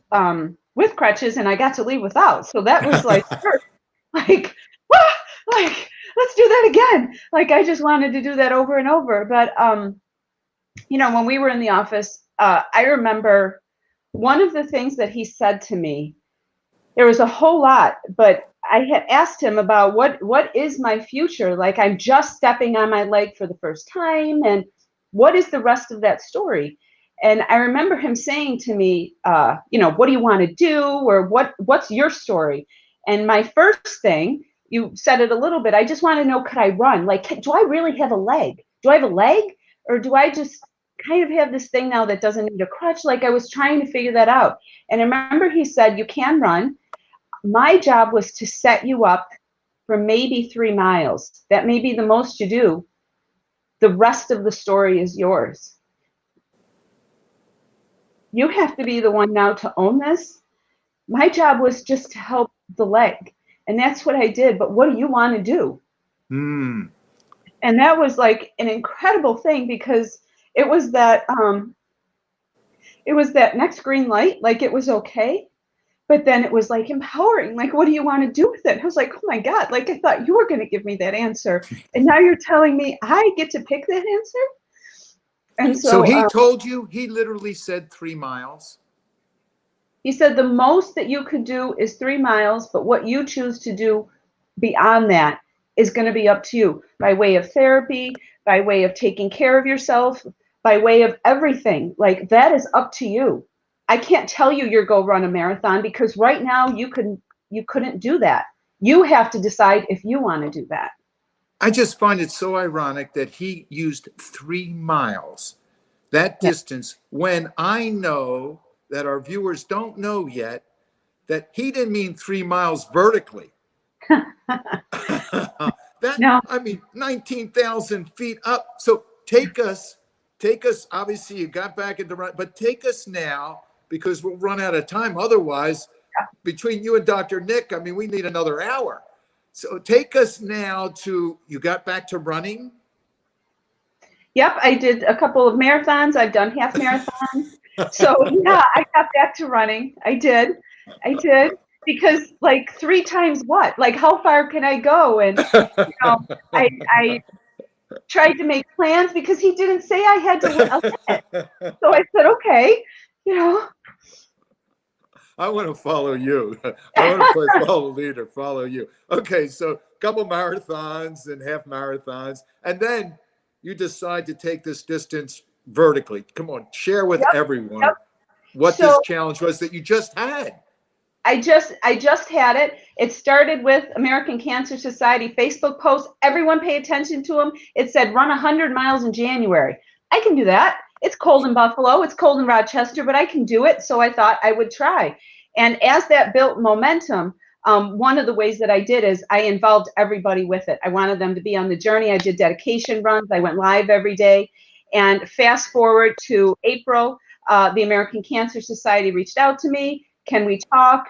with crutches and I got to leave without. So that was like, like, let's do that again. Like I just wanted to do that over and over. But, when we were in the office, I remember one of the things that he said to me, there was a whole lot, but I had asked him about what is my future? Like I'm just stepping on my leg for the first time, and what is the rest of that story? And I remember him saying to me, what do you want to do, or what's your story? And my first thing, you said it a little bit, I just want to know, could I run? Like, do I really have a leg? Do I have a leg, or do I just kind of have this thing now that doesn't need a crutch? Like I was trying to figure that out. And I remember he said, you can run. My job was to set you up for maybe 3 miles. That may be the most you do. The rest of the story is yours. You have to be the one now to own this. My job was just to help the leg. And that's what I did. But what do you want to do? And that was like an incredible thing, because it was that next green light, like it was okay. But then it was like empowering, like, what do you want to do with it? I was like, oh my God, like I thought you were going to give me that answer. And now you're telling me I get to pick that answer? And so he told you, he literally said 3 miles. He said the most that you could do is 3 miles, but what you choose to do beyond that is going to be up to you, by way of therapy, by way of taking care of yourself, by way of everything. Like that is up to you. I can't tell you you're go run a marathon, because right now you couldn't do that. You have to decide if you want to do that. I just find it so ironic that he used 3 miles, that distance, when I know that our viewers don't know yet that he didn't mean 3 miles vertically. No. I mean, 19,000 feet up. So take us, obviously you got back into run, but take us now, because we'll run out of time. Otherwise, between you and Dr. Nick, I mean, we need another hour. So take us now to, you got back to running? Yep, I did a couple of marathons. I've done half marathons. So yeah, I got back to running. I did. Because like 3 times what? Like how far can I go? And tried to make plans because he didn't say I had to limit. So I said, okay, you know. I want to follow you. I want to play follow leader, follow you. Okay, so a couple marathons and half marathons, and then you decide to take this distance vertically. Come on, share with everyone what this challenge was that you just had. I just had it. It started with American Cancer Society Facebook post. Everyone pay attention to them. It said run 100 miles in January. I can do that. It's cold in Buffalo. It's cold in Rochester, but I can do it. So I thought I would try. And as that built momentum, one of the ways that I did is I involved everybody with it. I wanted them to be on the journey. I did dedication runs. I went live every day. And fast forward to April, the American Cancer Society reached out to me. Can we talk?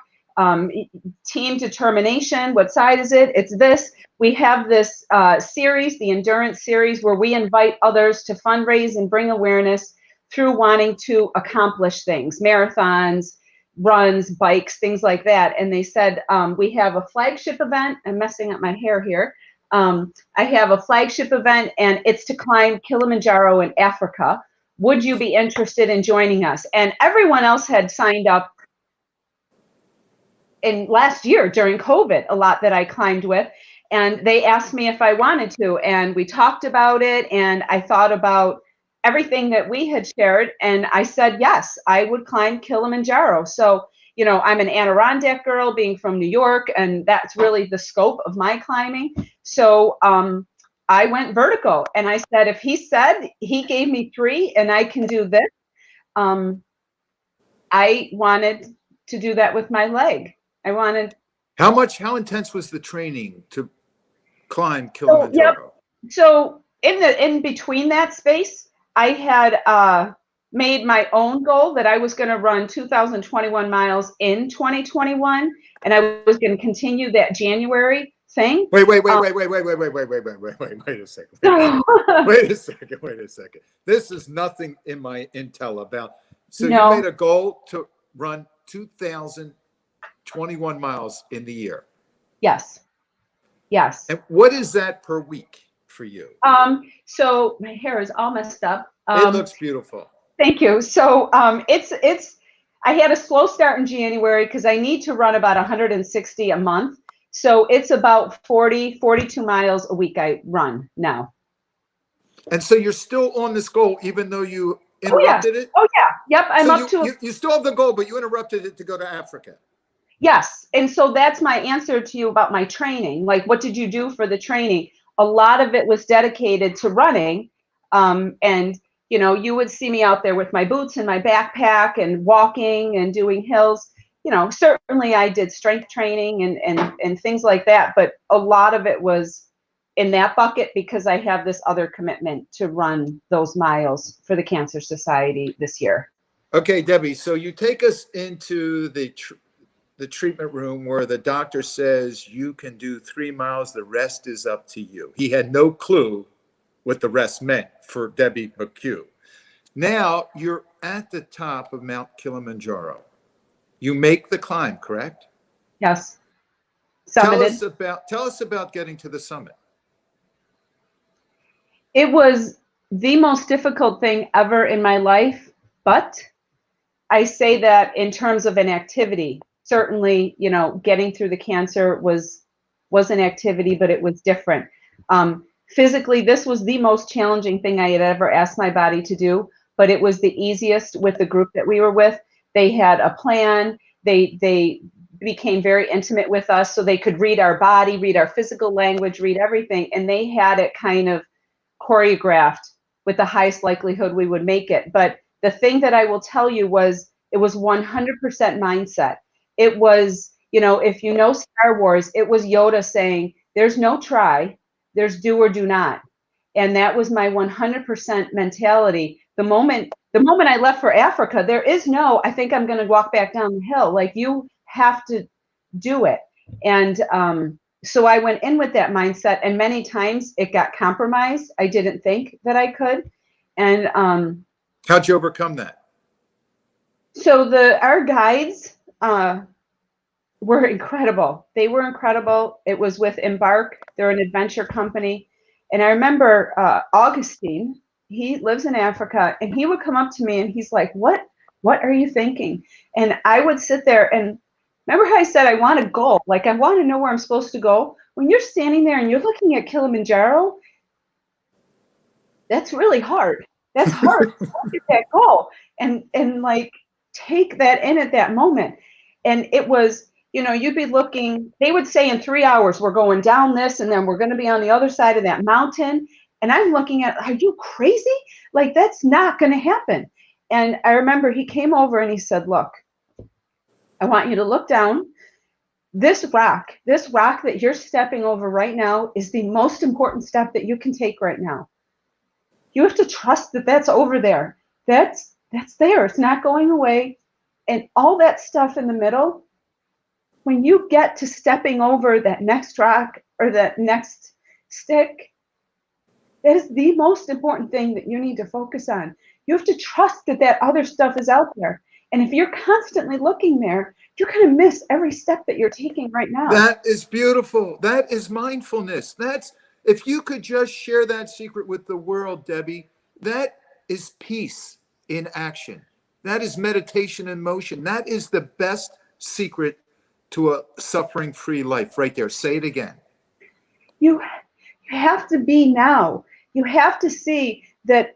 Team determination. What side is it? It's this. We have this series, the Endurance series, where we invite others to fundraise and bring awareness through wanting to accomplish things, marathons, runs, bikes, things like that. And they said, we have a flagship event. I'm messing up my hair here. I have a flagship event, and it's to climb Kilimanjaro in Africa. Would you be interested in joining us? And everyone else had signed up in last year during COVID, a lot that I climbed with, and they asked me if I wanted to, and we talked about it, and I thought about everything that we had shared, and I said, yes, I would climb Kilimanjaro. So, you know, I'm an Adirondack girl being from New York, and that's really the scope of my climbing. So I went vertical, and I said, if he said he gave me 3 and I can do this, I wanted to do that with my leg. I wanted. How intense was the training to climb Kilimanjaro? So in between that space, I had made my own goal that I was going to run 2,021 miles in 2021, and I was going to continue that January thing. Wait a second. Wait a second. This is nothing in my intel about. So you made a goal to run 2,021 miles in the year. Yes. And what is that per week for you? So my hair is all messed up. It looks beautiful. Thank you. So it's I had a slow start in January because I need to run about 160 a month. So it's about 42 miles a week I run now. And so you're still on this goal even though you interrupted it? Oh yeah. Yep. I'm up to. You still have the goal, but you interrupted it to go to Africa. Yes. And so that's my answer to you about my training. Like, what did you do for the training? A lot of it was dedicated to running. And, you know, you would see me out there with my boots and my backpack and walking and doing hills. You know, certainly I did strength training and things like that. But a lot of it was in that bucket because I have this other commitment to run those miles for the Cancer Society this year. Okay, Debbie, so you take us into the treatment room where the doctor says you can do 3 miles, the rest is up to you. He had no clue what the rest meant for Debbie McCue. Now you're at the top of Mount Kilimanjaro. You make the climb, correct? Yes. Summited. Tell us about getting to the summit. It was the most difficult thing ever in my life, but I say that in terms of an activity. Certainly, you know, getting through the cancer was an activity, but it was different. Physically, this was the most challenging thing I had ever asked my body to do, but it was the easiest with the group that we were with. They had a plan. They became very intimate with us, so they could read our body, read our physical language, read everything, and they had it kind of choreographed with the highest likelihood we would make it. But the thing that I will tell you was it was 100% mindset. It was, you know, if you know Star Wars, it was Yoda saying, there's no try, there's do or do not. And that was my 100% mentality. The moment I left for Africa, there is no, I think I'm going to walk back down the hill. Like, you have to do it. And so I went in with that mindset, and many times it got compromised. I didn't think that I could. And how'd you overcome that? So our guides were incredible. They were incredible. It was with Embark. They're an adventure company. And I remember Augustine, he lives in Africa, and he would come up to me and he's like, what are you thinking? And I would sit there and remember how I said I want a goal, like I want to know where I'm supposed to go. When you're standing there and you're looking at Kilimanjaro, that's really hard. That's hard to look at that goal and like take that in at that moment. And it was, you know, you'd be looking, they would say in 3 hours, we're going down this, and then we're going to be on the other side of that mountain. And I'm looking at, are you crazy? Like, that's not going to happen. And I remember he came over and he said, look, I want you to look down. This rock that you're stepping over right now is the most important step that you can take right now. You have to trust that that's over there. That's there. It's not going away. And all that stuff in the middle, when you get to stepping over that next rock or that next stick, that is the most important thing that you need to focus on. You have to trust that that other stuff is out there. And if you're constantly looking there, you're going to miss every step that you're taking right now. That is beautiful. That is mindfulness. That's, if you could just share that secret with the world, Debbie, that is peace in action. That is meditation in motion. That is the best secret to a suffering-free life right there. Say it again. You have to be now. You have to see that.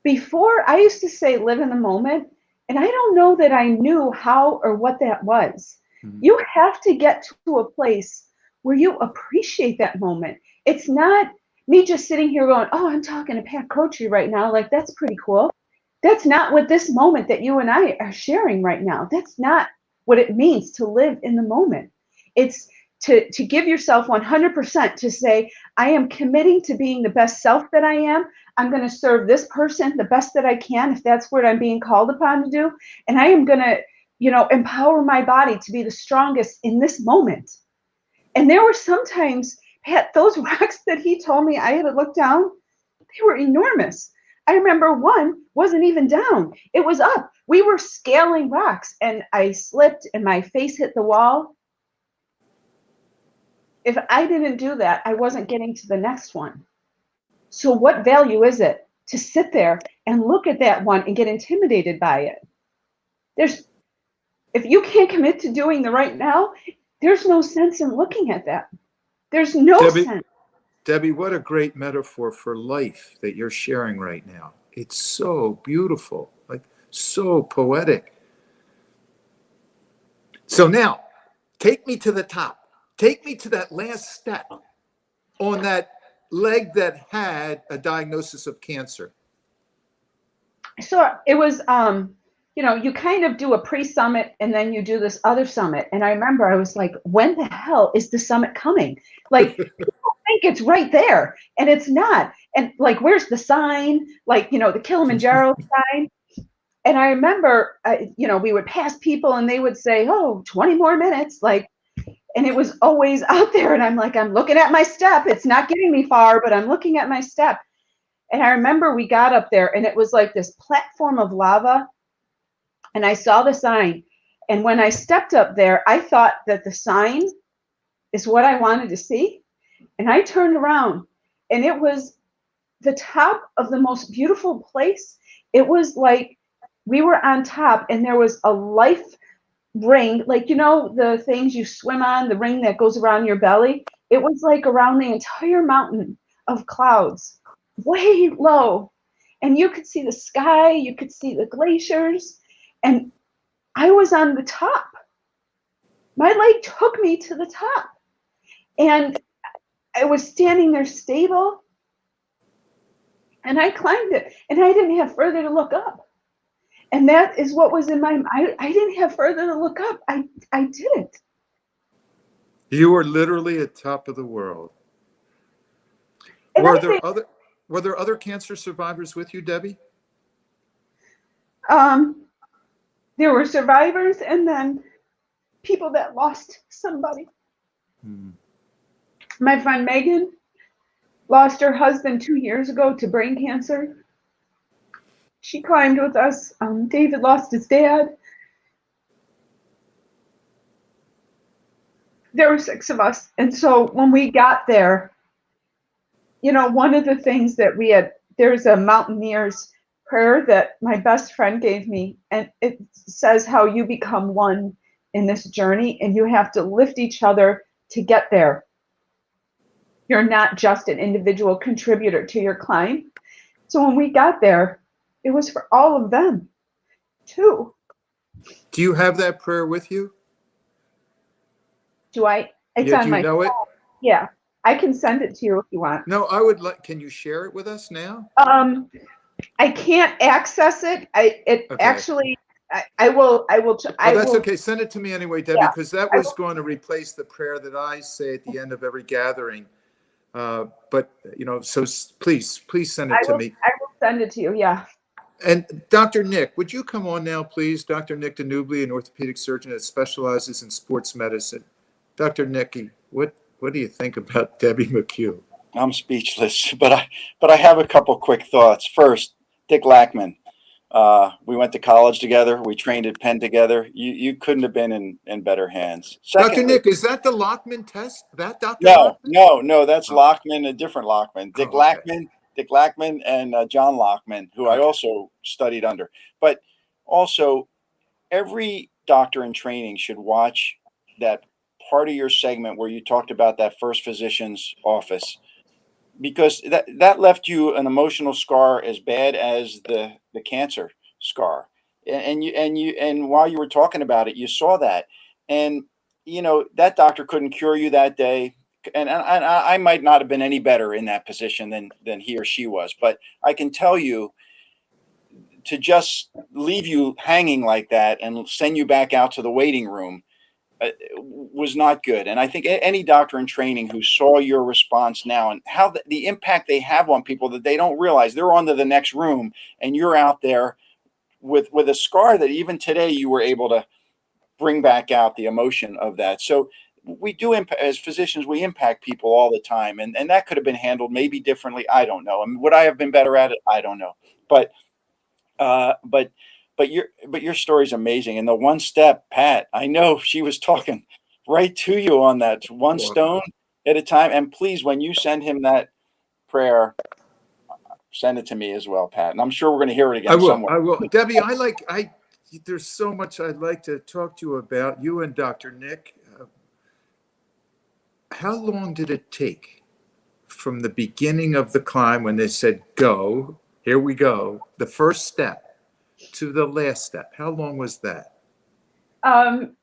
Before, I used to say live in the moment, and I don't know that I knew how or what that was. Mm-hmm. You have to get to a place where you appreciate that moment. It's not me just sitting here going, oh, I'm talking to Pat Croce right now. Like, that's pretty cool. That's not what this moment that you and I are sharing right now. That's not what it means to live in the moment. It's to give yourself 100%, to say, I am committing to being the best self that I am. I'm going to serve this person the best that I can, if that's what I'm being called upon to do. And I am going to, you know, empower my body to be the strongest in this moment. And there were sometimes, Pat, those rocks that he told me I had to look down, they were enormous. I remember one wasn't even down. It was up. We were scaling rocks, and I slipped and my face hit the wall. If I didn't do that, I wasn't getting to the next one. So what value is it to sit there and look at that one and get intimidated by it? If you can't commit to doing the right now, there's no sense in looking at that. There's no sense. Debbie, what a great metaphor for life that you're sharing right now. It's so beautiful, like so poetic. So now, take me to the top. Take me to that last step on that leg that had a diagnosis of cancer. So it was, you know, you kind of do a pre-summit and then you do this other summit. And I remember I was like, when the hell is the summit coming? Like, people think it's right there, and it's not. And like, where's the sign? Like, you know, the Kilimanjaro sign. And I remember, you know, we would pass people and they would say, oh, 20 more minutes. Like, and it was always out there. And I'm like, I'm looking at my step. It's not getting me far, but I'm looking at my step. And I remember we got up there and it was like this platform of lava. And I saw the sign. And when I stepped up there, I thought that the sign is what I wanted to see. And I turned around and it was the top of the most beautiful place. It was like we were on top and there was a life ring, like, you know, the things you swim on, the ring that goes around your belly. It was like around the entire mountain of clouds, way low. And you could see the sky, you could see the glaciers, and I was on the top. My leg took me to the top. And I was standing there stable, and I climbed it, and I didn't have further to look up. And that is what was in my mind. I didn't have further to look up. I did it. You were literally at top of the world. And Were there other cancer survivors with you, Debbie? There were survivors and then people that lost somebody. My friend Megan lost her husband 2 years ago to brain cancer. She climbed with us. David lost his dad. There were 6 of us. And so when we got there, you know, one of the things that there's a Mountaineers Prayer that my best friend gave me, and it says how you become one in this journey, and you have to lift each other to get there. You're not just an individual contributor to your climb. So when we got there, it was for all of them too. Do you have that prayer with you? Do I? It's Yeah, on do you my know it? phone. Yeah, I can send it to you if you want. No, I would like, can you share it with us now? I can't access it. Okay. Actually, I will, Oh, that's okay. Send it to me anyway, Debbie, yeah, because that I was will, going to replace the prayer that I say at the end of every gathering. But, you know, so please send it to me. I will send it to you. Yeah. And Dr. Nick, would you come on now, please? Dr. Nick Denugley, an orthopedic surgeon that specializes in sports medicine. Dr. Nicky, what do you think about Debbie McCue? I'm speechless, but I have a couple quick thoughts. First, Dick Lackman. We went to college together. We trained at Penn together. You couldn't have been in better hands. Dr. Secondly, Nick, is that the Lockman test? That Dr. no, Lockman? no, that's Oh, Lockman, a different Lockman. oh, okay. Dick Lackman, and John Lockman, who I Okay. also studied under. But also, every doctor in training should watch that part of your segment where you talked about that first physician's office, because that left you an emotional scar as bad as the cancer scar. And while you were talking about it, you saw that. And you know that doctor couldn't cure you that day, and I might not have been any better in that position than he or she was, but I can tell you, to just leave you hanging like that and send you back out to the waiting room was not good. And I think any doctor in training who saw your response now and how the impact they have on people, that they don't realize they're on to the next room, and you're out there with a scar that even today you were able to bring back out the emotion of that. So we do, as physicians, we impact people all the time, and that could have been handled maybe differently. I don't know. I mean, would I have been better at it? I don't know. But uh, but your story's amazing. And the one step, Pat, I know she was talking right to you on that one Well, stone at a time. And please, when you send him that prayer, send it to me as well, Pat. And I'm sure we're going to hear it I again will. somewhere. I will. Debbie, there's so much I'd like to talk to you about, you and Dr. Nick. How long did it take from the beginning of the climb when they said, go, here we go, the first step, to the last step? How long was that?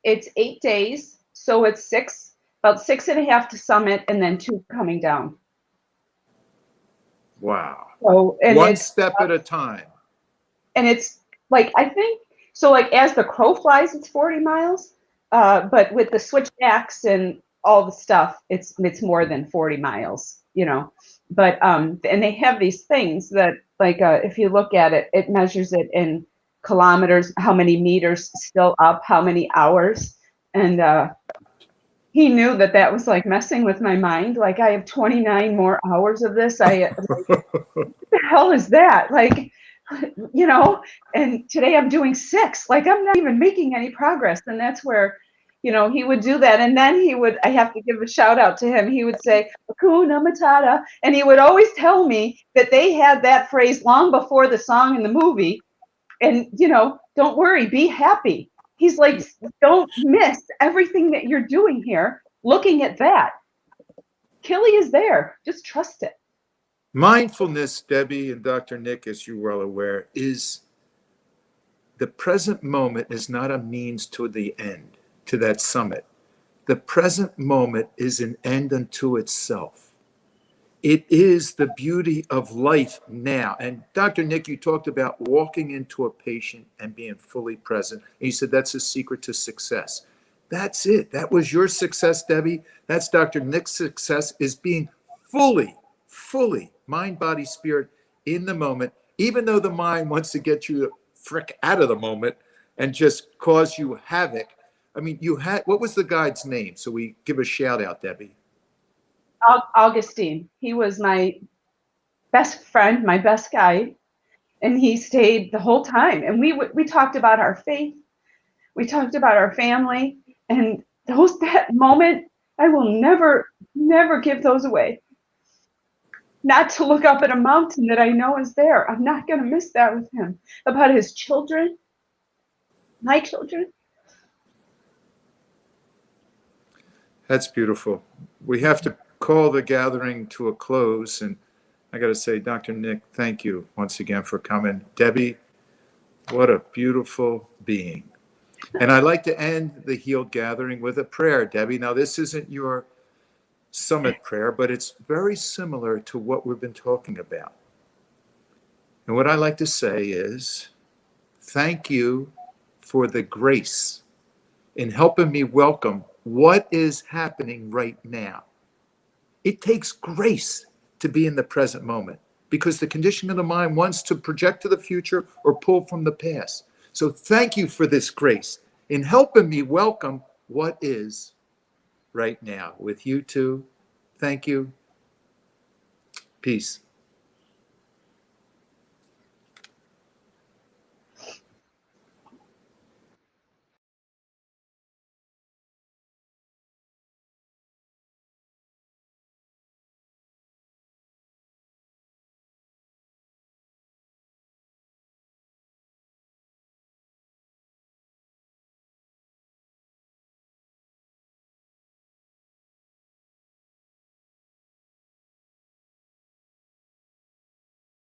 It's 8 days, so it's about 6.5 to summit, and then 2 coming down. Wow. So, and One it's step at a time. and it's like, I think so, like as the crow flies, it's 40 miles. But with the switchbacks and all the stuff, it's more than 40 miles, you know. But and they have these things that, like, if you look at it, it measures it in kilometers, how many meters still up, how many hours. And he knew that was like messing with my mind. Like, I have 29 more hours of this. Like, what the hell is that? Like, you know, and today I'm doing 6. Like, I'm not even making any progress. And that's where, you know, he would do that. And then I have to give a shout out to him. He would say, Hakuna Matata. And he would always tell me that they had that phrase long before the song in the movie. And, you know, don't worry, be happy. He's like, don't miss everything that you're doing here. Looking at that. Kili is there. Just trust it. Mindfulness, Debbie and Dr. Nick, as you're well aware, is the present moment is not a means to the end, to that summit. The present moment is an end unto itself. It is the beauty of life now. And Dr. Nick, you talked about walking into a patient and being fully present. And you said that's a secret to success. That's it. That was your success, Debbie. That's Dr. Nick's success, is being fully mind, body, spirit in the moment, even though the mind wants to get you the frick out of the moment and just cause you havoc. I mean, what was the guide's name? So we give a shout out, Debbie. Augustine. He was my best friend, my best guide, and he stayed the whole time. And we talked about our faith, we talked about our family, and that moment, I will never give those away. not to look up at a mountain that I know is there. I'm not going to miss that with him. About his children, my children. That's beautiful. We have to call the gathering to a close. And I got to say, Dr. Nick, thank you once again for coming. Debbie, what a beautiful being. And I'd like to end the Healed Gathering with a prayer, Debbie. Now, this isn't your summit prayer, but it's very similar to what we've been talking about. And what I like to say is, thank you for the grace in helping me welcome what is happening right now. It takes grace to be in the present moment because the condition of the mind wants to project to the future or pull from the past. So thank you for this grace in helping me welcome what is right now. With you too, thank you. Peace.